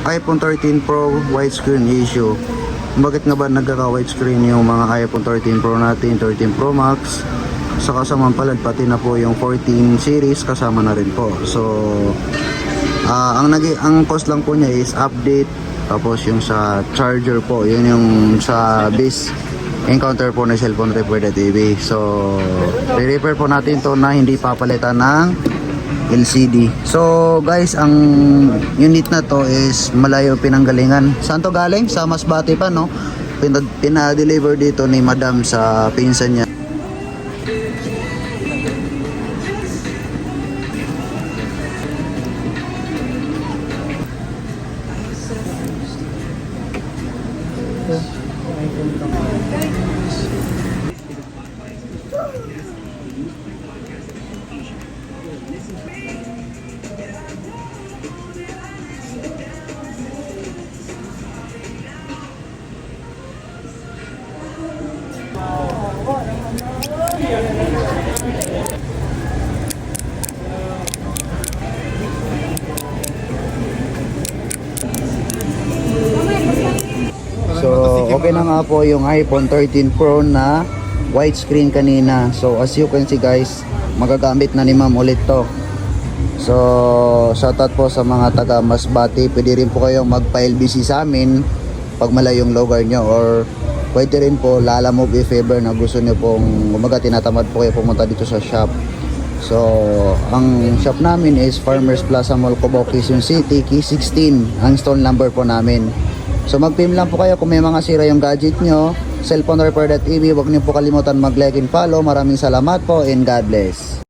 iPhone 13 Pro widescreen issue. Bakit nga ba nagkaka-widescreen yung mga iPhone 13 Pro natin, 13 Pro Max? Sa kasamang palad, pati na po yung 14 series kasama na rin po. So, ang cost lang po niya is update, tapos yung sa charger po, yun yung sa base encounter po na cellphone repair.tv. So, re-repair po natin to na hindi papalitan ng LCD. So guys, ang unit na to is malayo pinanggalingan. Saan to galing? Sa Masbate pa, no? Pina-deliver dito ni Madam sa pinsan niya. So, okay na nga po yung iPhone 13 Pro na widescreen kanina. So, as you can see guys, magagamit na ni ma'am ulit to. So, shoutout po sa mga taga Masbate. Pwede rin po kayong mag-file BC sa amin pag malayong lugar nyo, or pwede rin po lalamove if ever na gusto nyo pong umaga tinatamad po kayo pumunta dito sa shop. So, ang shop namin is Farmers Plaza Mall, Cubao, Quezon City, Key 16 ang stall number po namin. So mag-PM lang po kayo kung may mga sira yung gadget nyo. Cellphone repair.tv, huwag niyo po kalimutan mag-like and follow. Maraming salamat po and God bless.